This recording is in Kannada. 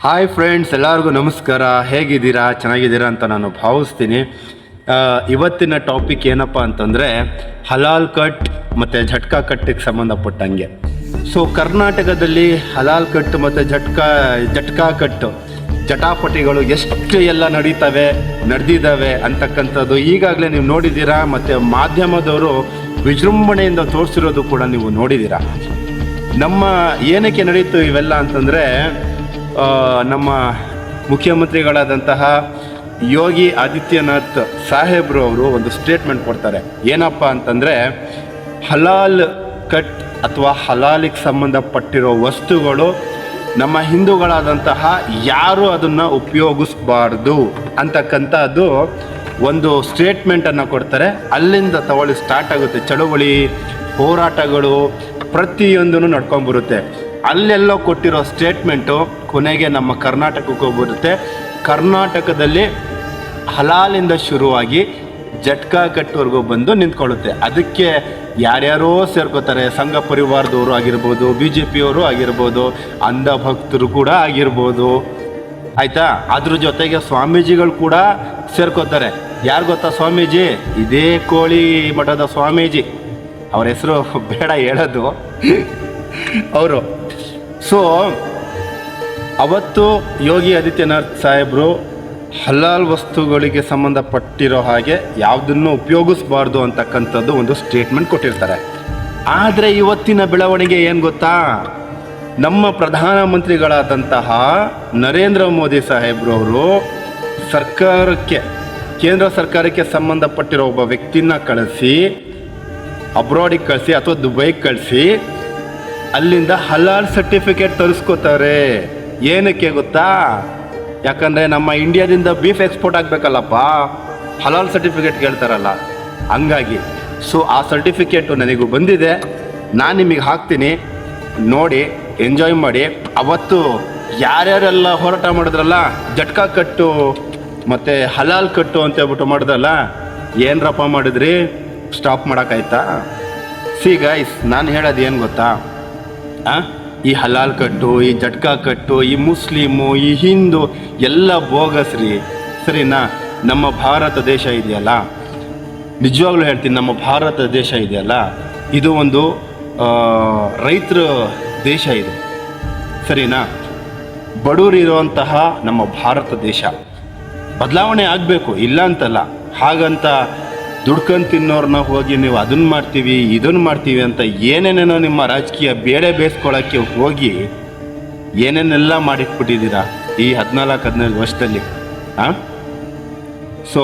ಹಾಯ್ ಫ್ರೆಂಡ್ಸ್, ಎಲ್ಲರಿಗೂ ನಮಸ್ಕಾರ. ಹೇಗಿದ್ದೀರಾ? ಚೆನ್ನಾಗಿದ್ದೀರಾ ಅಂತ ನಾನು ಭಾವಿಸ್ತೀನಿ. ಇವತ್ತಿನ ಟಾಪಿಕ್ ಏನಪ್ಪ ಅಂತಂದರೆ ಹಲಾಲ್ ಕಟ್ ಮತ್ತು ಝಟ್ಕಾ ಕಟ್ಟಿಗೆ ಸಂಬಂಧಪಟ್ಟಂಗೆ. ಸೊ ಕರ್ನಾಟಕದಲ್ಲಿ ಹಲಾಲ್ ಕಟ್ ಮತ್ತು ಝಟ್ಕಾ ಕಟ್ಟು ಜಟಾಪಟಿಗಳು ಎಷ್ಟು ಎಲ್ಲ ನಡೆದಿದ್ದಾವೆ ಅಂತಕ್ಕಂಥದ್ದು ಈಗಾಗಲೇ ನೀವು ನೋಡಿದ್ದೀರಾ. ಮತ್ತು ಮಾಧ್ಯಮದವರು ವಿಜೃಂಭಣೆಯಿಂದ ತೋರಿಸಿರೋದು ಕೂಡ ನೀವು ನೋಡಿದ್ದೀರಾ. ನಮ್ಮ ಏನಕ್ಕೆ ನಡೀತು ಇವೆಲ್ಲ ಅಂತಂದರೆ, ನಮ್ಮ ಮುಖ್ಯಮಂತ್ರಿಗಳಾದಂತಹ ಯೋಗಿ ಆದಿತ್ಯನಾಥ್ ಸಾಹೇಬ್ರು ಅವರು ಒಂದು ಸ್ಟೇಟ್ಮೆಂಟ್ ಕೊಡ್ತಾರೆ. ಏನಪ್ಪ ಅಂತಂದರೆ, ಹಲಾಲ್ ಕಟ್ ಅಥವಾ ಹಲಾಲಿಗೆ ಸಂಬಂಧಪಟ್ಟಿರೋ ವಸ್ತುಗಳು ನಮ್ಮ ಹಿಂದೂಗಳಾದಂತಹ ಯಾರು ಅದನ್ನು ಉಪಯೋಗಿಸ್ಬಾರ್ದು ಅಂತಕ್ಕಂಥದ್ದು ಒಂದು ಸ್ಟೇಟ್ಮೆಂಟನ್ನು ಕೊಡ್ತಾರೆ. ಅಲ್ಲಿಂದ ಸ್ಟಾರ್ಟ್ ಆಗುತ್ತೆ ಚಳುವಳಿ, ಹೋರಾಟಗಳು ಪ್ರತಿಯೊಂದೂ ನಡ್ಕೊಂಡ್ಬರುತ್ತೆ. ಅಲ್ಲೆಲ್ಲೋ ಕೊಟ್ಟಿರೋ ಸ್ಟೇಟ್ಮೆಂಟು ಕೊನೆಗೆ ನಮ್ಮ ಕರ್ನಾಟಕಕ್ಕೆ ಹೋಗ್ಬಿರುತ್ತೆ. ಕರ್ನಾಟಕದಲ್ಲಿ ಹಲಾಲಿಂದ ಶುರುವಾಗಿ ಝಟ್ಕಾ ಕಟ್ವರೆಗೂ ಬಂದು ನಿಂತ್ಕೊಳ್ಳುತ್ತೆ. ಅದಕ್ಕೆ ಯಾರ್ಯಾರೋ ಸೇರ್ಕೋತಾರೆ. ಸಂಘ ಪರಿವಾರದವರು ಆಗಿರ್ಬೋದು, BJP ಅವರು ಆಗಿರ್ಬೋದು, ಅಂಧ ಭಕ್ತರು ಕೂಡ ಆಗಿರ್ಬೋದು, ಆಯಿತಾ. ಅದ್ರ ಜೊತೆಗೆ ಸ್ವಾಮೀಜಿಗಳು ಕೂಡ ಸೇರ್ಕೋತಾರೆ. ಯಾರು ಗೊತ್ತಾ ಸ್ವಾಮೀಜಿ? ಇದೇ ಕೋಳಿ ಮಠದ ಸ್ವಾಮೀಜಿ. ಅವ್ರ ಹೆಸರು ಬೇಡ ಹೇಳೋದು ಅವರು. ಸೊ ಅವತ್ತು ಯೋಗಿ ಆದಿತ್ಯನಾಥ್ ಸಾಹೇಬರು ಹಲಾಲ್ ವಸ್ತುಗಳಿಗೆ ಸಂಬಂಧಪಟ್ಟಿರೋ ಹಾಗೆ ಯಾವುದನ್ನು ಉಪಯೋಗಿಸ್ಬಾರ್ದು ಅಂತಕ್ಕಂಥದ್ದು ಒಂದು ಸ್ಟೇಟ್ಮೆಂಟ್ ಕೊಟ್ಟಿರ್ತಾರೆ. ಆದರೆ ಇವತ್ತಿನ ಬೆಳವಣಿಗೆ ಏನು ಗೊತ್ತಾ? ನಮ್ಮ ಪ್ರಧಾನಮಂತ್ರಿಗಳಾದಂತಹ ನರೇಂದ್ರ ಮೋದಿ ಸಾಹೇಬ್ರು ಅವರು ಕೇಂದ್ರ ಸರ್ಕಾರಕ್ಕೆ ಸಂಬಂಧಪಟ್ಟಿರೋ ಒಬ್ಬ ವ್ಯಕ್ತಿನ ಕಳಿಸಿ, ಅಬ್ರಾಡಿಗೆ ಕಳಿಸಿ ಅಥವಾ ದುಬೈಗೆ ಕಳಿಸಿ, ಅಲ್ಲಿಂದ ಹಲಾಲ್ ಸರ್ಟಿಫಿಕೇಟ್ ತರಿಸ್ಕೋತಾರೆ. ಏನಕ್ಕೆ ಗೊತ್ತಾ? ಯಾಕಂದರೆ ನಮ್ಮ ಇಂಡಿಯಾದಿಂದ ಬೀಫ್ ಎಕ್ಸ್ಪೋರ್ಟ್ ಆಗಬೇಕಲ್ಲಪ್ಪ, ಹಲಾಲ್ ಸರ್ಟಿಫಿಕೇಟ್ ಕೇಳ್ತಾರಲ್ಲ, ಹಂಗಾಗಿ. ಸೊ ಆ ಸರ್ಟಿಫಿಕೇಟು ನನಗೂ ಬಂದಿದೆ, ನಾನು ನಿಮಗೆ ಹಾಕ್ತೀನಿ, ನೋಡಿ ಎಂಜಾಯ್ ಮಾಡಿ. ಅವತ್ತು ಯಾರ್ಯಾರೆಲ್ಲ ಹೋರಾಟ ಮಾಡಿದ್ರಲ್ಲ, ಝಟ್ಕಾ ಕಟ್ಟು ಮತ್ತು ಹಲಾಲ್ ಕಟ್ಟು ಅಂತ ಹೇಳ್ಬಿಟ್ಟು ಮಾಡಿದ್ರಲ್ಲ, ಏನರಪ್ಪ ಮಾಡಿದ್ರಿ? ಸ್ಟಾಪ್ ಮಾಡೋಕ್ಕಾಯ್ತಾ? ಸಿ ಗೈಸ್, ನಾನು ಹೇಳೋದು ಏನು ಗೊತ್ತಾ? ಈ ಹಲಾಲ್ ಕಟ್ಟು, ಈ ಝಟ್ಕಾ ಕಟ್ಟು, ಈ ಮುಸ್ಲಿಮು, ಈ ಹಿಂದೂ ಎಲ್ಲ ಬೋಗಸ್ರಿ, ಸರಿನಾ? ನಮ್ಮ ಭಾರತ ದೇಶ ಇದೆಯಲ್ಲ, ನಿಜವಾಗ್ಲೂ ಹೇಳ್ತೀನಿ, ನಮ್ಮ ಭಾರತ ದೇಶ ಇದೆಯಲ್ಲ, ಇದು ಒಂದು ರೈತರ ದೇಶ ಇದು, ಸರಿನಾ? ಬಡವರಿರುವಂತಹ ನಮ್ಮ ಭಾರತ ದೇಶ ಬದಲಾವಣೆ ಆಗಬೇಕು, ಇಲ್ಲ ಅಂತಲ್ಲ. ಹಾಗಂತ ದುಡ್ಕೊಂಡು ತಿನ್ನೋರನ್ನ ಹೋಗಿ ನೀವು ಅದನ್ನು ಮಾಡ್ತೀವಿ ಇದನ್ನು ಮಾಡ್ತೀವಿ ಅಂತ ಏನೇನೇನೋ ನಿಮ್ಮ ರಾಜಕೀಯ ಬೇಳೆ ಬೇಯಿಸ್ಕೊಳ್ಳೋಕ್ಕೆ ಹೋಗಿ ಏನೇನೆಲ್ಲ ಮಾಡಿಟ್ಬಿಟ್ಟಿದ್ದೀರಾ ಈ 14-15 ವರ್ಷದಲ್ಲಿ. ಸೊ